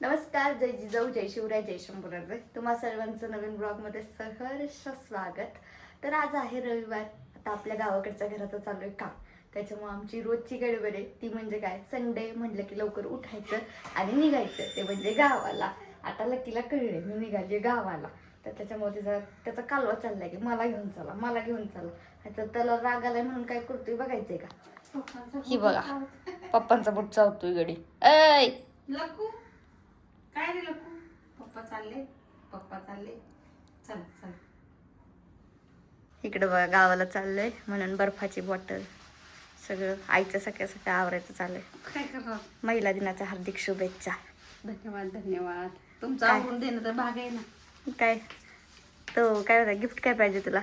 नमस्कार, जय जिजाऊ, जय शिवराय, जय शंभूराज. तुम्हा सर्वांचं नवीन ब्लॉगमध्ये सहर्ष स्वागत. तर आज आहे रविवार. आता आपल्या गावाकडच्या घराचं चालू आहे काम, त्याच्यामुळे आमची रोजची गडबड आहे ती म्हणजे काय, संडे म्हटलं की लवकर उठायचं आणि निघायचं ते म्हणजे गावाला. आता लकीला कळले मी निघाली गावाला, तर त्याच्यामुळे त्याचा कालवा चाललाय की मला घेऊन चला, मला घेऊन चला. तर त्याला राग आलाय म्हणून काय करतोय बघायचंय का. ही बघा पप्पांचा बुट चावतोय गडी. ऐ लकू काय रे लकू, पप्पा चालले चल चल. इकडे बघा गावाला चाललंय म्हणून बर्फाची बॉटल सगळं आईचं सगळ्या आवरायचं चाललंय. काय करणार. महिला दिनाच्या हार्दिक शुभेच्छा. धन्यवाद धन्यवाद. तुमचं काय? आवरून देणं तर भाग आहे ना. काय तो काय होता गिफ्ट काय पाहिजे तुला.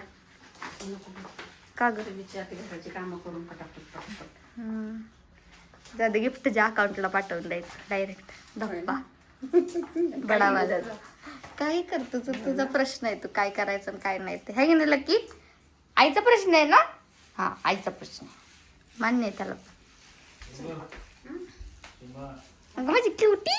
का ग विचारते घराची कामं करून पटापट पटापट. जाते गिफ्टच्या अकाउंटला पाठवून द्यायचं डायरेक्ट धप्पा बडावा. काही करतो तुझा प्रश्न आहे, तू काय करायचं आणि काय नाही ते आहे की नाही. लकी आईचा प्रश्न आहे ना. हा आईचा प्रश्न आहे, मान्य आहे त्याला. अगं माझी क्युटी.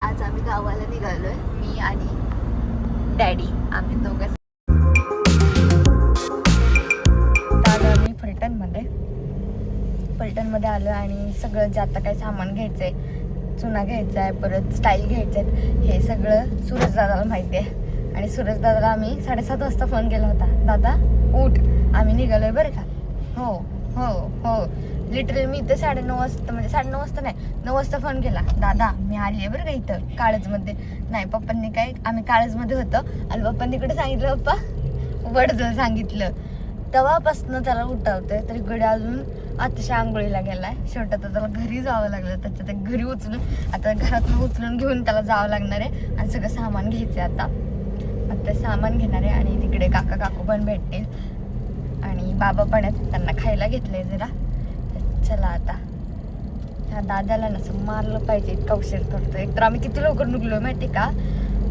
आज आम्ही गावाला निघालोय, मी आणि डॅडी, आम्ही दोघं. आलो आम्ही फलटणमध्ये आलो आणि सगळं जे आता काही सामान घ्यायचंय, चुना घ्यायचा आहे, परत स्टाईल घ्यायचे, हे सगळं सूरज दादाला माहिती आहे. आणि सूरज दादाला आम्ही 7:30 वाजता फोन केला होता, दादा उठ आम्ही निघालोय बरं का. हो हो हो लिटरली मी इथं 9:30 वाजता, म्हणजे 9:30 वाजता नाही 9 वाजता फोन केला, दादा मी आली आहे बरं का इथं काळजमध्ये. नाही पप्पांनी काय, आम्ही काळजमध्ये होतो आणि पप्पांनी इकडे सांगितलं, पप्पा वडजळ सांगितलं. तेव्हापासनं त्याला उठावतोय तरी गडी अजून अतिशय आंघोळीला गेलाय. शेवटी आता त्याला घरी जावं लागलं, त्याच्या त्या घरी उचलून आता घरातून उचलून घेऊन त्याला जावं लागणार आहे आणि सगळं सामान घ्यायचंय. आता सामान घेणार आहे आणि तिकडे काका काकू पण भेटतील आणि बाबा पण आहेत, त्यांना खायला घेतलंय जरा. चला आता ह्या दादाला नसं मारलं पाहिजे, इतका उशीर करतो. एकतर आम्ही किती लवकर निघलोय माहिती का,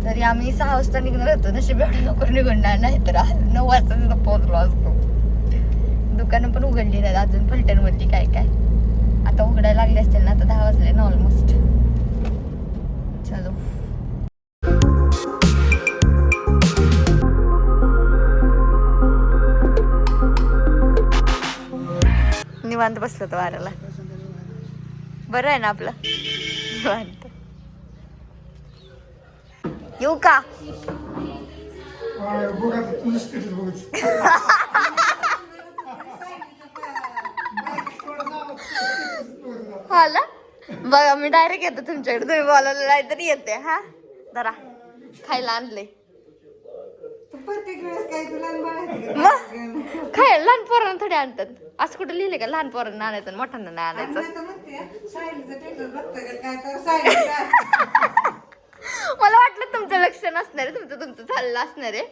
तरी आम्ही 6 वाजता निघणार होतो, नशीब एवढं लवकर निघणार नाही तर 9 वाजता तिथं पोहोचलो असतो. दुकानं पण उघडली नाही अजून फलटणवरती, काय काय आता उघडायला लागले असतील ना. आता 10 वाजले ना ऑलमोस्ट. चलो निवांत बसलो तो वाऱ्याला. बरं आहे ना आपलं निवांत. येऊ का. हाला बघा मी डायरेक्ट येतो तुमच्याकडे, तुम्ही बोलायला नाही तरी येते. हा जरा खायला आणले मग खायला. लहान पोरांना थोडे आणतात, असं कुठं लिहिले का लहान पोरांना आणायचं मोठ्यांना नाही आणायचं. मला वाटलं तुमचं लक्ष नसणार आहे, तुमचं चाललं असणार आहे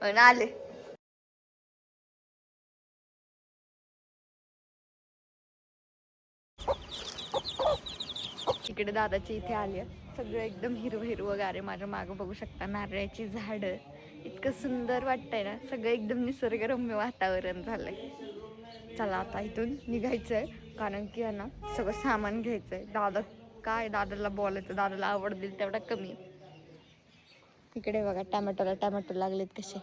पण आले. इकडे दादाची इथे आली आहे, सगळं एकदम हिरवं गारे. माझ्या मागं बघू शकता नारळाची झाडं, इतकं सुंदर वाटतंय ना, सगळं एकदम निसर्गरम्य वातावरण झालंय. चला आता इथून निघायचंय, कारण की आहे ना सगळं सामान घ्यायचंय. दादाला बोलायचं, दादाला आवडतील तेवढा कमी. इकडे बघा टॅमॅटो लागलेत कसे.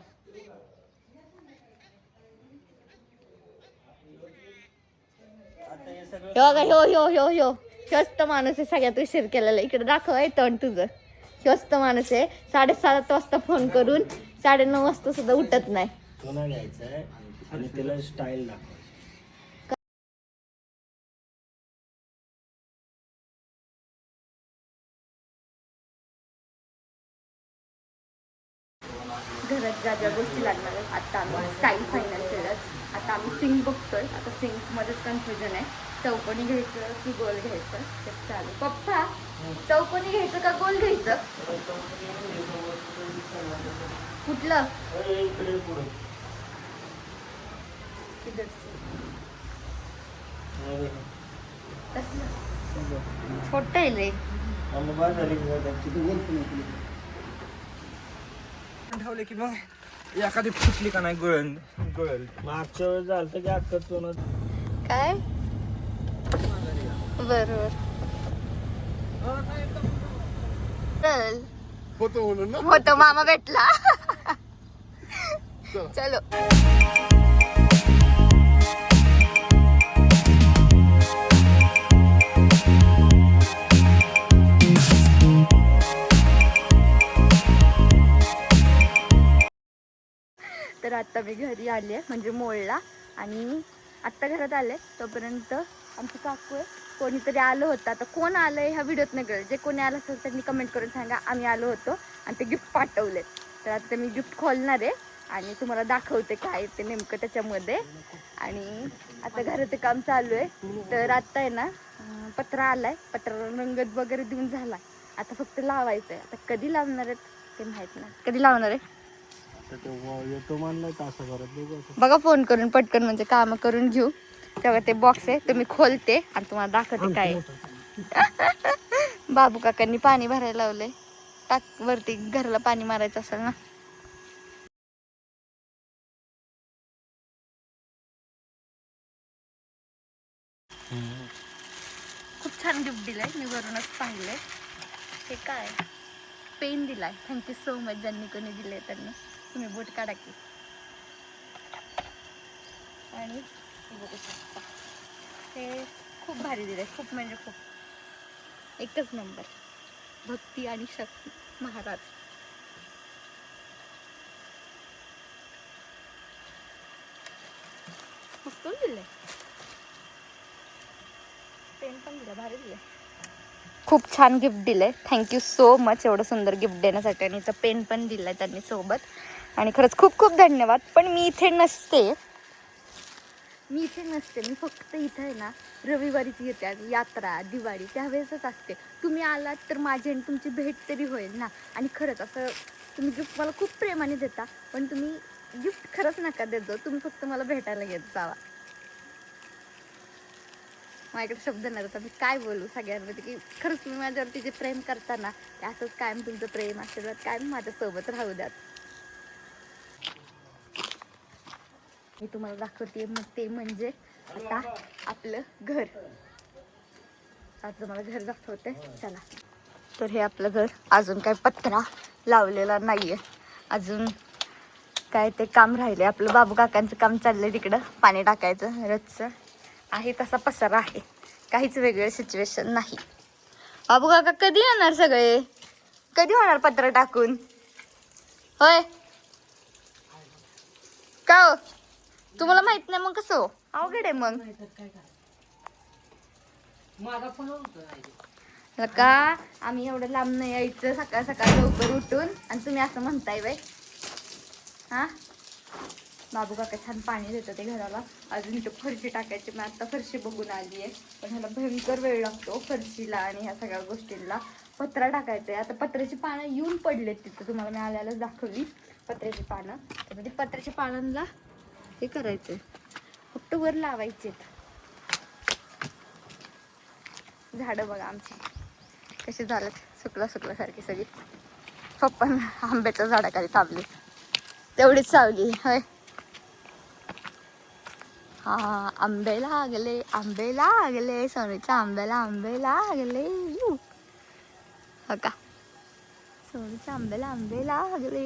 ह्योच तर माणूस आहे सगळ्यात उशीर केलेला. इकडे दाखव तोंड तुझं. ह्योच तर माणूस आहे 7:30 वाजता फोन करून 9:30 वाजता सुद्धा उठत नाही. आणि त्याला स्टाईल दाखवायची. घरात ज्या ज्या गोष्टी लागणार आहेत आता आम्ही स्टाईल फायनल केलं. आता आम्ही सिंक बघतोय, आता सिंकमध्येच कन्फ्युजन आहे, चौकोनी घ्यायचं की गोल घ्यायचं ते चालू. पप्पा चौकोनी घ्यायचं का गोल घ्यायचं, कुठलं. छोट आहे रे. मग बस झाली की जाऊ द्या. ठेवले की मग एखादी फुटली का नाही गळण गळल. मागच्या वेळेस झालं की अख्खं सोनं काय बरोबर चल होतो म्हणून ना. होतो मामा भेटला चलो तर आता मी घरी आले म्हणजे मोळला आणि आत्ता घरात आले तोपर्यंत आमचं काकू आहे कोणीतरी आलं होतं. आता कोण आलं आहे ह्या व्हिडिओत नाही कळलं. जे कोणी आलं असेल त्यांनी कमेंट करून सांगा आम्ही आलो होतो आणि ते गिफ्ट पाठवले. तर आता मी गिफ्ट खोलणार आहे आणि तुम्हाला दाखवते काय ते नेमकं त्याच्यामध्ये. आणि आता घराचं काम चालू आहे. तर आता आहे ना पत्रा आलाय, पत्रा रंगत वगैरे देऊन झाला. आता फक्त लावायचं आहे. आता कधी लावणार आहेत ते माहीत नाही. कधी लावणार आहे येतो मानलाय तासाभरात बघू आता. बघा फोन करून पटकन म्हणजे काम करून घेऊ. तेव्हा ते बॉक्स आहे ते मी खोलते आणि तुम्हाला दाखवते काय आहे. बाबू काकांनी पाणी भरायला लावलंय. टाक वरती घराला पाणी मारायचं असेल ना. खूप छान गिफ्ट दिलंय. मी वरूनच पाहिलंय. हे काय पेन दिलाय. थँक्यू सो मच ज्यांनी कोणी दिले त्यांनी. तुम्ही बोट काढा की. आणि हे बघू शकता हे खूप भारी दिलंय. खूप म्हणजे खूप एकच नंबर. भक्ती आणि शक्ती महाराज. मस्त दिलंय. पेन पण दिलं भारी दिलंय. खूप छान गिफ्ट दिलंय. थँक्यू सो मच एवढं सुंदर गिफ्ट देण्यासाठी. आणि इथं पेन पण दिलाय त्यांनी सोबत. आणि खरंच खूप खूप धन्यवाद. पण मी इथे नसते. मी फक्त इथं आहे ना रविवारीच येते. यात्रा दिवाळी त्यावेळेसच असते. तुम्ही आलात तर माझी आणि तुमची भेट तरी होईल ना. आणि खरंच असं तुम्ही गिफ्ट मला खूप प्रेमाने देता. पण तुम्ही गिफ्ट खरंच नका देत जाऊ. तुम्ही फक्त मला भेटायला येत जावा. माझ्याकडे शब्द नाही आता मी काय बोलू सगळ्यांमध्ये की खरंच तुम्ही माझ्यावरती जे प्रेम करता ना ते असंच कायम तुमचं प्रेम आशीर्वाद कायम माझ्यासोबत राहू द्यात. मी तुम्हाला दाखवते मग ते म्हणजे आता आपलं घर. आता तुम्हाला घर दाखवते चला. तर हे आपलं घर. अजून काय पत्रा लावलेला नाहीये. अजून काय ते काम राहिले. आपलं बाबू काकांचं काम चाललंय तिकडं पाणी टाकायचं रोजचं. आहे तसा पसारा आहे. काहीच वेगळं सिच्युएशन नाही. बाबू काका कधी येणार सगळे. कधी होणार पत्र टाकून होय का हो? तुम्हाला माहित नाही मग कसं अवघड आहे मग. का आम्ही एवढं लांब नाही यायचं सकाळ सकाळ लवकर उठून आणि तुम्ही असं म्हणताय बाई. हा बाबू काका छान पाणी देतं ते घराला. अजून इथं फरशी टाकायची. मी आता फरशी बघून आली आहे. पण ह्याला भयंकर वेळ लागतो फरशीला आणि ह्या सगळ्या गोष्टींना. पत्रा टाकायचं आहे. आता पत्र्याची पानं येऊन पडलेत तिथं. तुम्हाला मी आल्यालाच दाखवली पत्र्याची पानं. तर ते पत्र्याच्या पानांना हे करायचंय फक्त वर लावायचे. झाडं बघा आमची कशी झालं सुकल्यासारखी सगळी. पप्पा आंब्याच्या झाडाखाली थांबली तेवढीच सावली होय. हा आंबे लागले सोनीच्या आंब्याला आंबे लागले. हो का सोनीच्या आंब्याला आंबे लागले.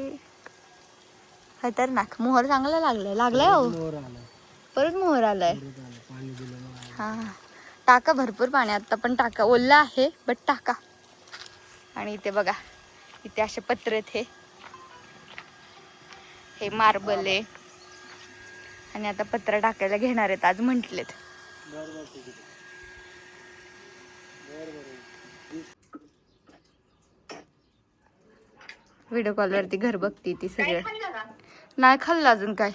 खतरनाक. मोहर चांगला लागलाय हो. परत मोहर आलाय. हा टाका भरपूर पाणी. आता पण टाका. ओलं आहे बट टाका. आणि इथे बघा इथे असे पत्र आहेत. हे मार्बल आहे. आणि आता पत्र टाकायला घेणार आहेत आज म्हटलेत. व्हिडिओ कॉलवरती घर बघती ती सगळं. नाही खाल्लं अजून काय.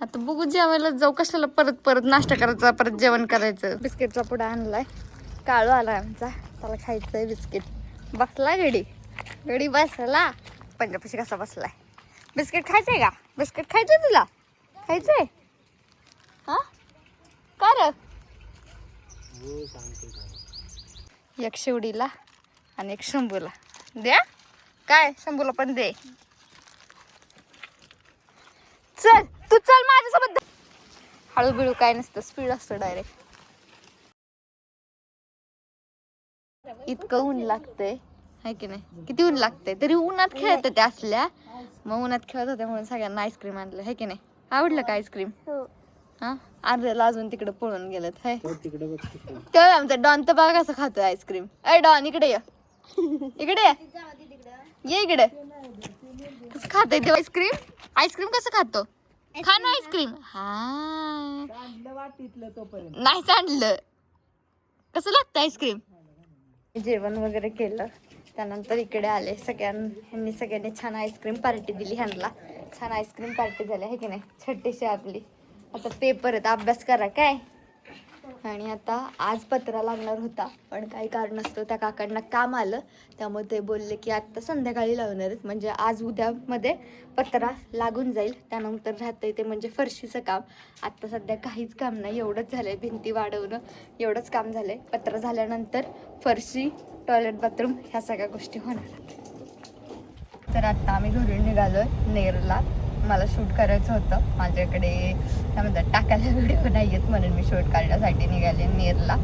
आता बघू जेवायला जाऊ. कशाला परत नाश्ता करायचा परत जेवण करायचं. बिस्किटचा पुडा आणलाय. काळू आलाय आमचा. त्याला खायचंय बिस्किट. बसला गडी बसला. पंजापाशी कसा बसलाय. बिस्किट खायचंय का. बिस्किट खायचंय तुला. खायचंय हा का र. एक शिवडीला आणि एक शंभूला द्या. काय शंभूला पण दे. चल तू चल माझ्यासोबत. हळू बिळू काय नसतं, स्पीड असतं डायरेक्ट. इतकं ऊन लागतंय है की नाही, किती ऊन लागतंय तरी उन्हात खेळत होते असल्या. मग उन्हात खेळत होते म्हणून सगळ्यांना आईस्क्रीम आणलं है की नाही. आवडलं का आईस्क्रीम? हा अर्ध्याला अजून तिकडे पळून गेलं है. तिकडे बघ तिकडे. तर आमचा डॉन तर बघा कसं खातोय आईस्क्रीम. अय डॉन इकडे ये, इकडे ये इकडे. कसं खातोय ते आईस्क्रीम? आईस्क्रीम कसं खातो? खा ना आईस्क्रीम. हा नाही सांडलं. कसं लागतं आईस्क्रीम? जेवण वगैरे केलं त्यानंतर इकडे आले. सगळ्यांनी छान आईस्क्रीम पार्टी दिली. ह्यांना छान आईस्क्रीम पार्टी झाली आहे की नाही, छोटीशी आपली. आता पेपर आहेत, अभ्यास करा काय. आणि आता आज पत्रा लागणार होता पण काही कारण असतं त्या काकांना काम आलं, त्यामुळे ते बोलले की आता संध्याकाळी लावणार आहेत. म्हणजे आज उद्यामध्ये पत्रा लागून जाईल. त्यानंतर राहतं ते म्हणजे फरशीचं काम. आत्ता सध्या काहीच काम नाही, एवढंच झालं आहे. भिंती वाढवणं एवढंच काम झालं आहे. पत्रा झाल्यानंतर फरशी, टॉयलेट, बाथरूम ह्या सगळ्या गोष्टी होणार. तर आत्ता आम्ही घरून निघालो आहे नेरला. मला शूट करायचं होतं. माझ्याकडे काय म्हणतात टाकायला व्हिडिओ नाही आहेत म्हणून मी शूट काढण्यासाठी निघाले नेरला.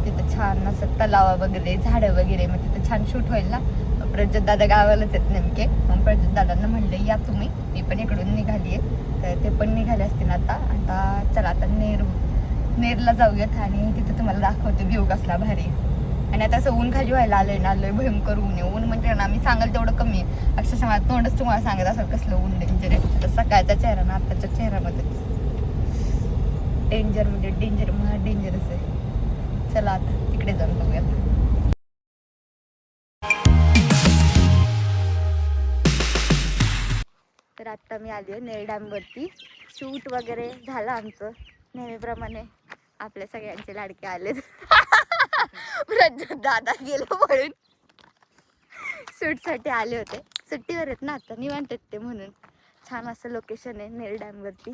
तिथं छान असं तलाव वगैरे, झाडं वगैरे, मग तिथं छान शूट होईल ना. प्रज्योत दादा गावालाच आहेत नेमके. मग प्रज्योत दादांना म्हणलं या तुम्ही, मी पण इकडून निघाली आहे. तर ते पण निघाले असतील आता चला आता नेरला जाऊयात आणि तिथं तुम्हाला दाखवते व्ह्यू कसला भारी. आणि आता असं ऊन खाली व्हायला आलंय ना, लय भयंकर ऊन आहे. ऊन म्हणजे ना मी सांगाल तेवढं कमी आहे. अक्षरशः माझं तोंडच तुम्हाला सांगत असेल कसलं ऊन डेंजर आहे. तर सकाळचा चेहरा ना आत्ताच्या चेहऱ्यामध्येच डेंजर म्हणजे डेंजर, महा डेंजरच आहे. चला आता तिकडे जाऊन बघूयात. तर आत्ता मी आली आहे नेर डॅमवरती. शूट वगैरे झालं आमचं नेहमीप्रमाणे. आपल्या सगळ्यांचे लाडके आलेत. दादा गेलो म्हणून शूटसाठी आले होते. सुट्टीवर आहेत ना आता, निवांत आहेत ते म्हणून. छान असं लोकेशन आहे नेर डॅमवरती.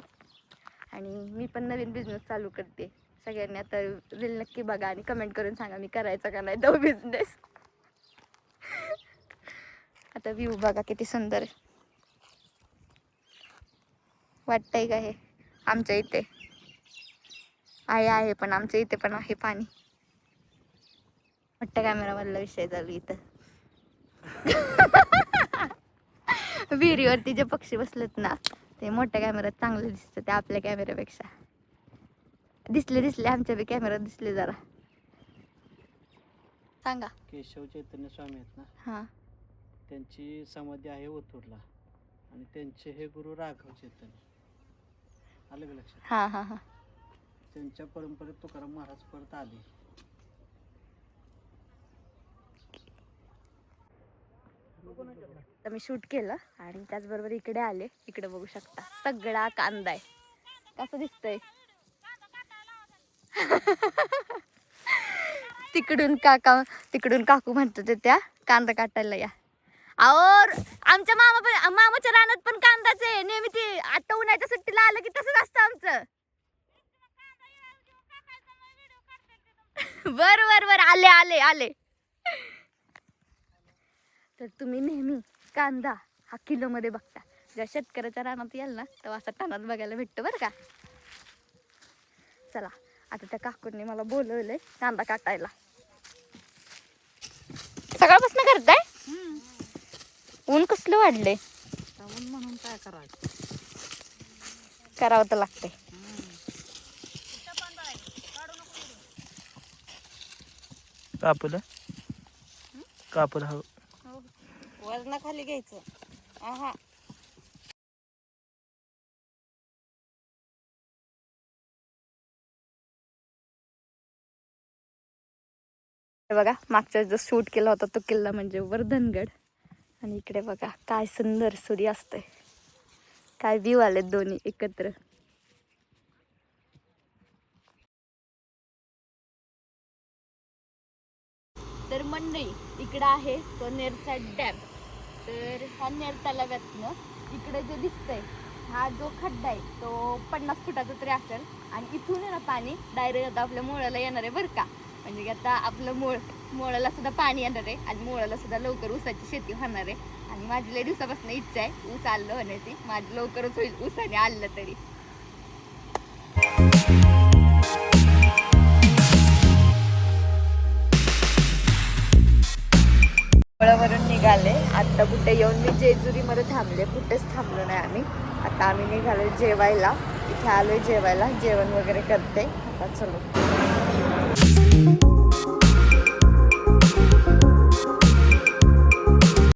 आणि मी पण नवीन बिझनेस चालू करते. सगळ्यांनी आता रील नक्की बघा आणि कमेंट करून सांगा मी करायचा का नाही तो बिझनेस. आता व्ह्यू बघा किती सुंदर आहे. वाटतंय का हे आमच्या इथे आहे पण आमच्या इथे पण आहे पाणी. मोठ्या कॅमेरामधला विषय चालू इथं. विहिरीवरती जे पक्षी बसलेत ना ते मोठ्या कॅमेऱ्यात चांगले दिसतं ते आपल्या कॅमेऱ्यापेक्षा. दिसले आमच्या बी कॅमेऱ्यात दिसले जरा. सांगा. केशव चैतन्य स्वामी आहेत ना, हा त्यांची समाधी आहे ओतूरला आणि त्यांचे हे गुरु राघव चैतन्य. आलं का लक्षात? हा हा हा त्यांच्या परंपरेत तुकाराम महाराज परत आले. तर मी शूट केलं आणि त्याचबरोबर इकडे आले. इकडे बघू शकता सगळा कांदा आहे. कसं दिसतंय? तिकडून काकू म्हणत होते त्या कांदा काटायला या. और आमच्या मामाच्या रानात पण कांदाच आहे. नेहमी ती आता उन्हाच्या सुट्टीला आलं की तसंच असतं आमचं. बर आले. तर तुम्ही नेहमी कांदा हा किलोमध्ये बघता. जेव्हा शेतकऱ्याच्या रानात याल ना तेव्हा असा टनात बघायला भेटतो बरं का. चला आता त्या काकूंनी मला बोलवलंय कांदा काटायला. सकाळपासून करताय? ऊन कसलं वाढलंय. ऊन म्हणून काय करायचं, करावं तर लागतंय. कापड हवं. वजनाखाली घ्यायचं. आहा बघा मागच्या जो शूट केला होता तो किल्ला म्हणजे वर्धनगड. आणि इकडे बघा काय सुंदर सूर्य असतंय. काय व्ह्यू आलेत दोन्ही एकत्र. तर मंडळी इकडं आहे तो नेरचा डॅम. तर ह्या नेर तलाव्यातनं इकडे जे दिसतंय हा जो खड्डा आहे तो 50 फुटाचा तरी असेल. आणि इथून आहे ना पाणी डायरेक्ट आता आपल्या मुळाला येणार आहे बरं का. म्हणजे की आता आपलं मूळ मोळाला सुद्धा पाणी येणार आहे आणि मोळाला सुद्धा लवकर ऊसाची शेती होणार आहे. आणि माझी लय दिवसापासून इच्छा आहे ऊस आलं होण्याची. माझी लवकरच होईल ऊसाने आलं तरी. मोळावरून निघाले आता. कुठे येऊन मी जेजुरीमध्ये थांबले, कुठेच थांबलो नाही आम्ही. आता आम्ही निघालो जेवायला. इथे आलोय जेवायला, जेवण वगैरे करते आता. चलो.